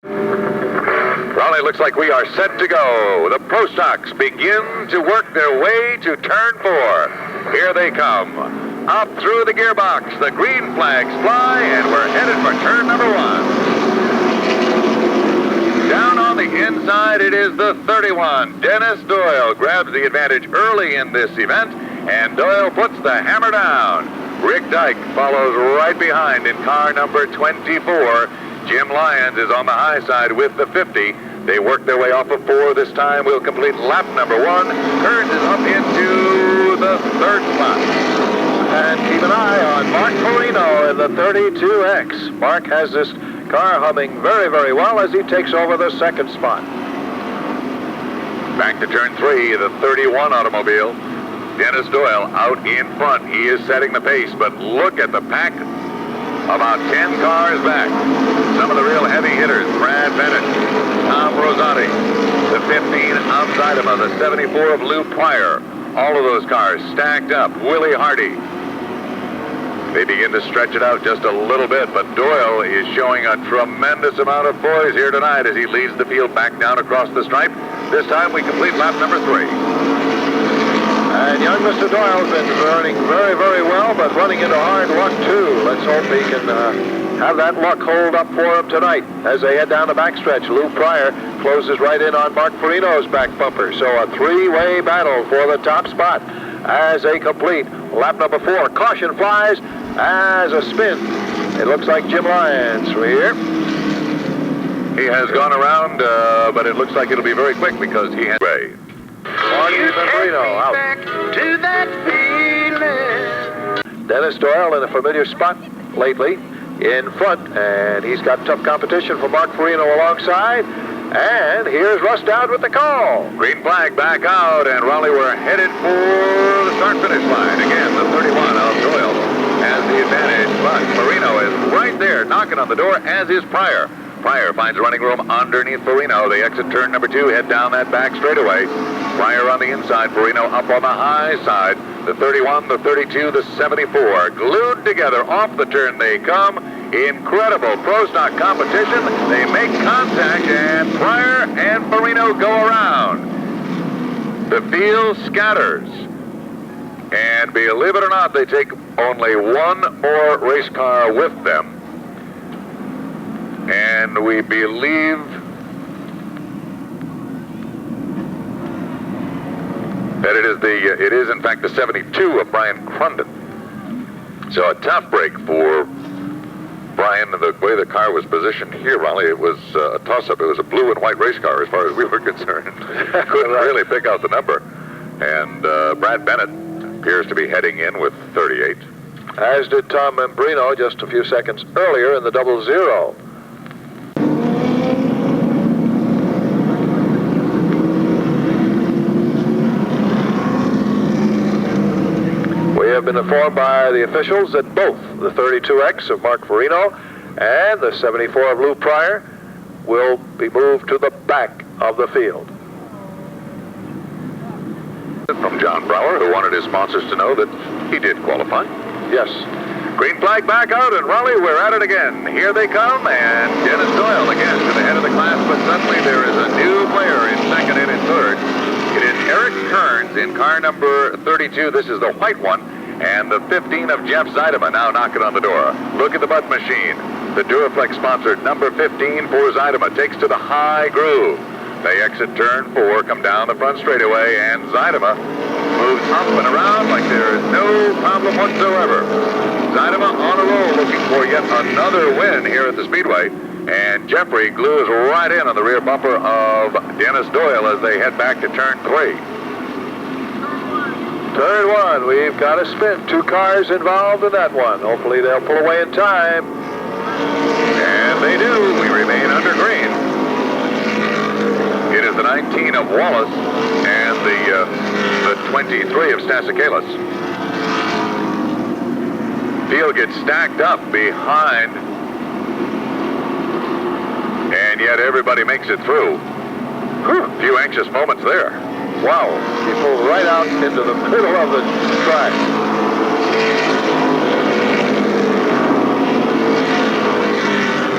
Well, it looks like we are set to go. The Pro Stocks begin to work their way to turn 4. Here they come. Up through the gearbox, the green flags fly, and we're headed for turn number 1. Down on the inside, it is the 31. Dennis Doyle grabs the advantage early in this event, and Doyle puts the hammer down. Rick Dyke follows right behind in car number 24. Jim Lyons is on the high side with the 50. They work their way off of 4 this time. We'll complete lap number 1. Kearns is up into the 3rd spot. And keep an eye on Mark Marino in the 32X. Mark has this car humming very, very well as he takes over the 2nd spot. Back to turn 3, the 31 automobile. Dennis Doyle out in front. He is setting the pace, but look at the pack. About 10 cars back. Some of the real heavy hitters, Brad Bennett, Tom Rosati, the 15 of Zuidema, the 74 of Lou Pryor. All of those cars stacked up. Willie Hardy. They begin to stretch it out just a little bit, but Doyle is showing a tremendous amount of poise here tonight as he leads the field back down across the stripe. This time we complete lap number 3. And young Mr. Doyle's been running very, very well, but running into hard luck, too. Let's hope he can have that luck hold up for him tonight as they head down the backstretch. Lou Pryor closes right in on Mark Marino's back bumper. So a 3-way battle for the top spot as they complete lap number 4. Caution flies as a spin. It looks like Jim Lyons from here. He has gone around, but it looks like it'll be very quick because he has... Marino out. To that feeling. Dennis Doyle in a familiar spot lately in front, and he's got tough competition from Mark Marino alongside. And here's Russ Dowd with the call. Green flag back out, and Raleigh, we're headed for the start-finish line. Again, the 31 of Doyle has the advantage, but Marino is right there knocking on the door, as is Pryor. Pryor finds running room underneath Marino. They exit turn number 2, head down that back straightaway. Pryor on the inside, Marino up on the high side. The 31, the 32, the 74, glued together off the turn they come. Incredible Pro Stock competition. They make contact, and Pryor and Marino go around. The field scatters. And believe it or not, they take only one more race car with them. And we believe that it is in fact the 72 of Brian Crunden. So a tough break for Brian. The way the car was positioned here, Raleigh, it was a toss-up. It was a blue and white race car as far as we were concerned. Couldn't really pick out the number. And Brad Bennett appears to be heading in with 38. As did Tom Membrino just a few seconds earlier in the 00. We have been informed by the officials that both the 32X of Mark Marino and the 74 of Lou Pryor will be moved to the back of the field. From John Brower, who wanted his sponsors to know that he did qualify. Yes. Green flag back out, and Raleigh, we're at it again. Here they come, and Dennis Doyle again to the head of the class, but suddenly there is a new player in second and in third. It is Eric Kearns in car number 32. This is the white one, and the 15 of Jeff Zuidema now knocking on the door. Look at the butt machine. The Duraflex sponsored number 15 for Zuidema takes to the high groove. They exit turn 4, come down the front straightaway, and Zuidema moves up and around like there is no problem whatsoever. Zuidema on a roll, looking for yet another win here at the Speedway. And Jeffrey glues right in on the rear bumper of Dennis Doyle as they head back to turn 3. Turn 1, we've got a spin. 2 cars involved in that one. Hopefully they'll pull away in time. And they do. We remain under green. It is the 19 of Wallace and the 23 of Stasikalis. Field gets stacked up behind, and yet everybody makes it through. Whew, a few anxious moments there. Wow, he pulled right out into the middle of the track.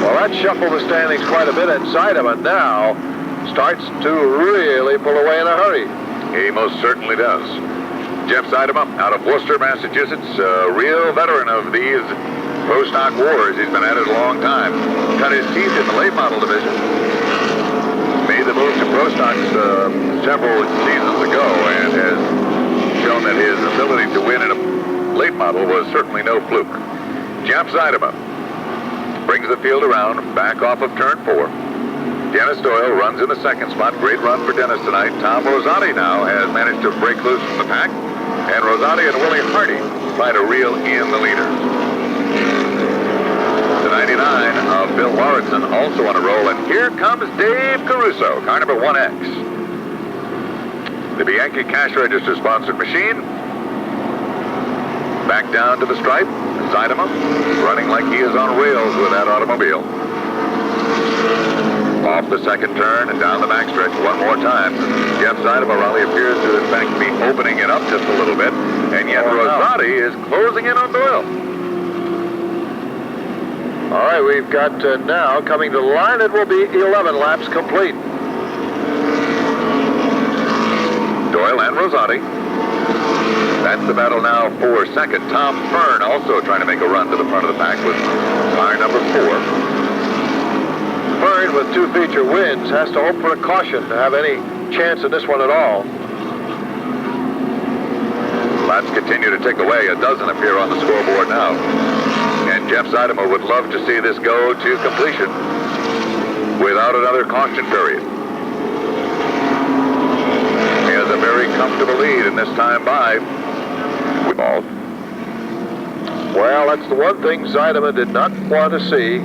Well, That shuffled the standings quite a bit, and Zuidema now starts to really pull away in a hurry. He most certainly does. Jeff Zuidema out of Worcester, Massachusetts, a real veteran of these pro stock wars. He's been at it a long time. Cut his teeth in the late model division. Made the move to pro stocks several seasons ago and has shown that his ability to win in a late model was certainly no fluke. Jeff Zuidema brings the field around, back off of turn 4. Dennis Doyle runs in the second spot. Great run for Dennis tonight. Tom Rosati now has managed to break loose from the pack. And Rosati and Willie Hardy try to reel in the leaders. The 99 of Bill Lauritsen also on a roll. And here comes Dave Caruso, car number 1X. The Bianchi cash register sponsored machine. Back down to the stripe. Zuidema running like he is on rails with that automobile. Off the second turn and down the backstretch one more time. Jeff Zuidema rally appears to, in fact, be opening it up just a little bit. And yet Rosati is closing in on Doyle. All right, we've got now coming to the line. It will be 11 laps complete. Doyle and Rosati. That's the battle now for second. Tom Fern also trying to make a run to the front of the pack with car number 4. Fern, with 2 feature wins, has to hope for a caution to have any chance in this one at all. Laps continue to tick away. A dozen appear on the scoreboard now. And Jeff Zuidema would love to see this go to completion without another caution period. He has a very comfortable lead in this time by. Well, that's the one thing Zuidema did not want to see,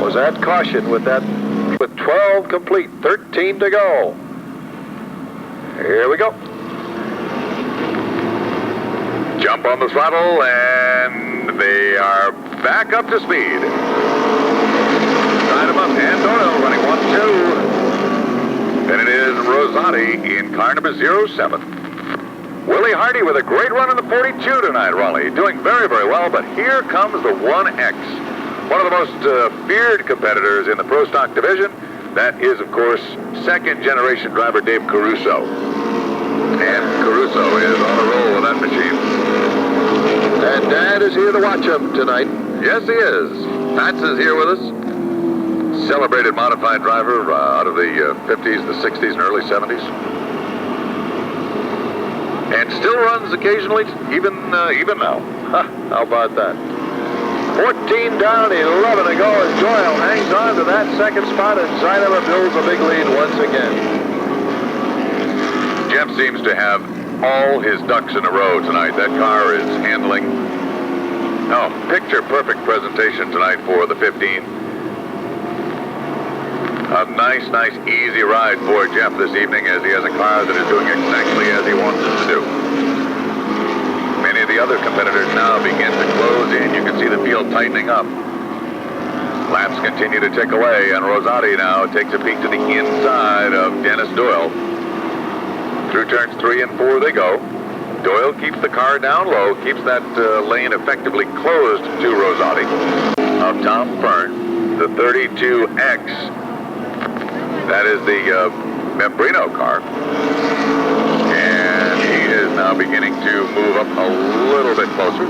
was that caution with 12 complete, 13 to go. Here we go. Jump on the throttle, and they are back up to speed. Zuidema and Doyle running 1-2. And it is Rosati in car number 07. Willie Hardy with a great run in the 42 tonight, Raleigh. Doing very, very well, but here comes the 1X. One of the most feared competitors in the pro stock division. That is, of course, second-generation driver Dave Caruso. And Caruso is on a roll with that machine. And Dad is here to watch him tonight. Yes, he is. Pats is here with us. Celebrated modified driver out of the 50s, the 60s, and early 70s. And still runs occasionally, even now. How about that? 14 down, 11 to go as Doyle hangs on to that second spot, and Zuidema builds a big lead once again. Jeff seems to have all his ducks in a row tonight. That car is handling. Oh, picture-perfect presentation tonight for the 15. A nice, easy ride for Jeff this evening as he has a car that is doing exactly as he wants it to do. Many of the other competitors now begin to close in. You can see the field tightening up. Laps continue to tick away, and Rosati now takes a peek to the inside of Dennis Doyle. Through turns 3 and 4 they go. Doyle keeps the car down low, keeps that lane effectively closed to Rosati. Of Tom Fern, the 32X. That is the Membrino car. And he is now beginning to move up a little bit closer.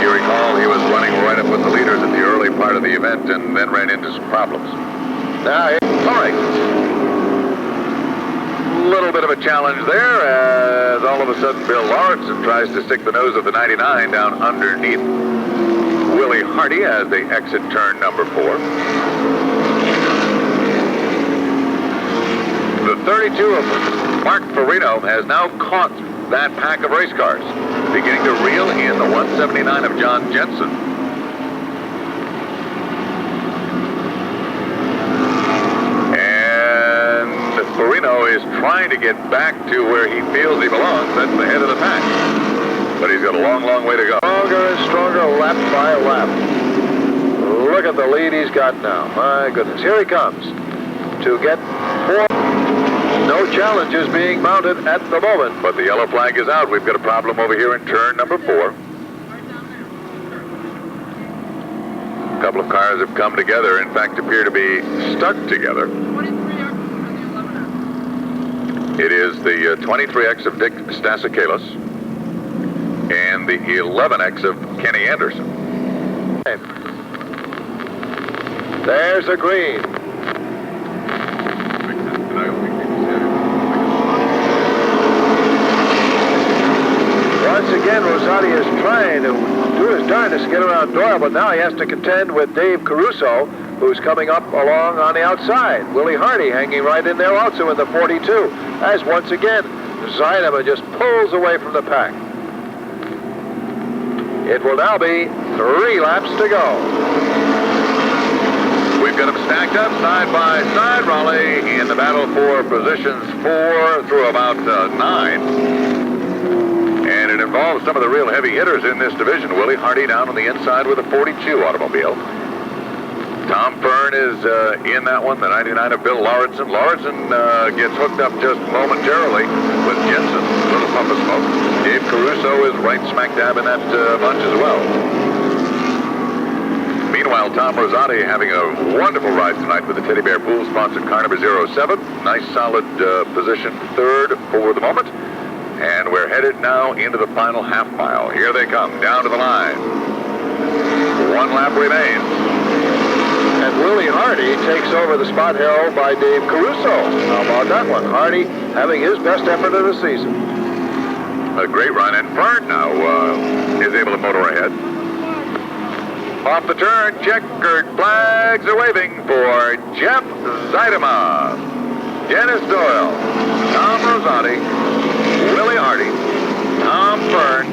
You recall he was running right up with the leaders at the early part of the event and then ran into some problems. Now, all right. A little bit of a challenge there as all of a sudden Bill Lauritsen tries to stick the nose of the 99 down underneath Willie Hardy as they exit turn number 4. The 32 of Mark Farino has now caught that pack of race cars, beginning to reel in the 179 of John Jensen. And Farino is trying to get back to where he feels he belongs. That's the head of the pack. But he's got a long, long way to go. Stronger and stronger lap by lap. Look at the lead he's got now. My goodness. Here he comes to get 4. No challenges being mounted at the moment. But the yellow flag is out. We've got a problem over here in turn number 4. couple of cars have come together, in fact appear to be stuck together. It is the 23X of Dick Stasakalis and the 11X of Kenny Anderson. There's a green. Once again, Rosati is trying to do his darndest to get around Doyle, but now he has to contend with Dave Caruso, who's coming up along on the outside. Willie Hardy hanging right in there also in the 42, as once again, Zuidema just pulls away from the pack. It will now be 3 laps to go. We've got them stacked up side by side, Raleigh, in the battle for positions 4 through about 9. And it involves some of the real heavy hitters in this division. Willie Hardy down on the inside with a 42 automobile. Tom Fern is in that one, the 99 of Bill Lauritsen. Lauritsen gets hooked up just momentarily with Jensen, little puff of smoke. Dave Caruso is right smack dab in that bunch as well. Meanwhile, Tom Rosati having a wonderful ride tonight with the Teddy Bear Pool sponsored car number 07. Nice solid position 3rd for the moment. And we're headed now into the final half mile. Here they come, down to the line. 1 lap remains. And Willie Hardy takes over the spot held by Dave Caruso. How about that one? Hardy having his best effort of the season. A great run, and Fern now is able to motor ahead. Off the turn, checkered flags are waving for Jeff Zuidema, Dennis Doyle, Tom Rosati, Willie Hardy, Tom Fern,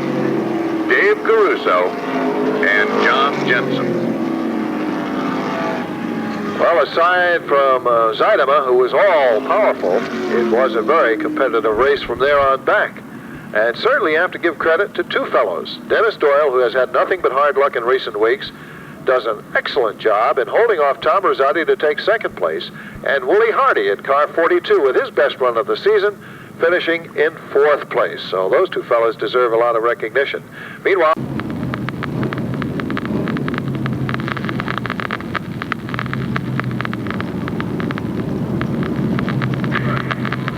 Dave Caruso, and John Jensen. Well, aside from Zuidema, who was all-powerful, it was a very competitive race from there on back. And certainly you have to give credit to 2 fellows. Dennis Doyle, who has had nothing but hard luck in recent weeks, does an excellent job in holding off Tom Rosati to take 2nd place, and Willie Hardy in car 42 with his best run of the season, finishing in 4th place. So those 2 fellows deserve a lot of recognition. Meanwhile,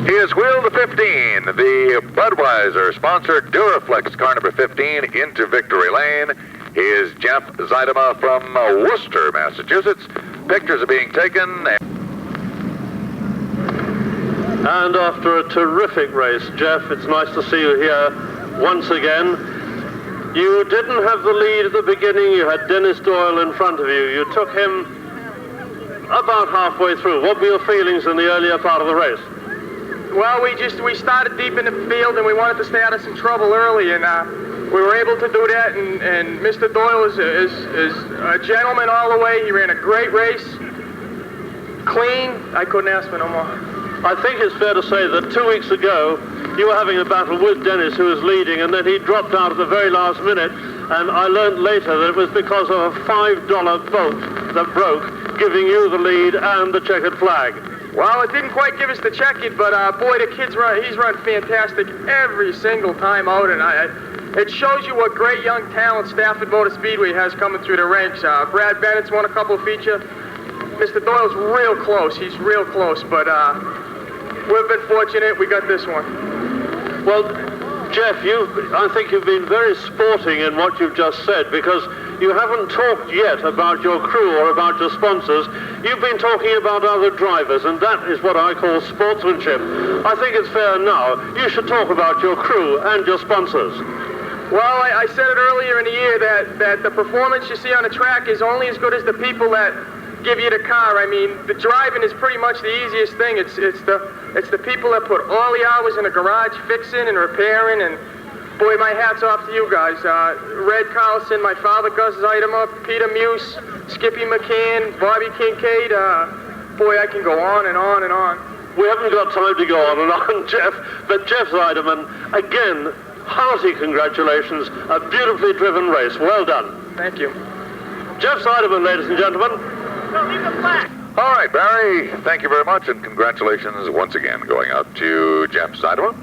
He is wheel to 15, the Budweiser-sponsored Duraflex car number 15 into victory lane. He is Jeff Zuidema from Worcester, Massachusetts. Pictures are being taken. And after a terrific race, Jeff, it's nice to see you here once again. You didn't have the lead at the beginning. You had Dennis Doyle in front of you. You took him about halfway through. What were your feelings in the earlier part of the race? Well, we started deep in the field, and we wanted to stay out of some trouble early, and we were able to do that. And Mr. Doyle is a gentleman all the way. He ran a great race, clean. I couldn't ask for no more. I think it's fair to say that 2 weeks ago, you were having a battle with Dennis, who was leading, and then he dropped out at the very last minute. And I learned later that it was because of a $5 bolt that broke, giving you the lead and the checkered flag. Well, it didn't quite give us the check-in, but boy, he's run fantastic every single time out, and it shows you what great young talent Stafford Speedway has coming through the ranks. Brad Bennett's won a couple of features. Mr. Doyle's real close. He's real close, but we've been fortunate. We got this one. Well, Jeff, I think you've been very sporting in what you've just said, because you haven't talked yet about your crew or about your sponsors. You've been talking about other drivers, and that is what I call sportsmanship. I think it's fair now. You should talk about your crew and your sponsors. Well, I said it earlier in the year that the performance you see on the track is only as good as the people that give you the car. I mean, the driving is pretty much the easiest thing. It's the people that put all the hours in the garage fixing and repairing, and boy, my hat's off to you guys. Red Carlson, my father Gus Zuidema, Peter Muse, Skippy McCann, Bobby Kincaid. Boy, I can go on and on and on. We haven't got time to go on and on, Jeff, but Jeff Zuidema, again, hearty congratulations. A beautifully driven race. Well done. Thank you. Jeff Zuidema, ladies and gentlemen. All right, Barry, thank you very much, and congratulations once again going out to Jeff Zuidema.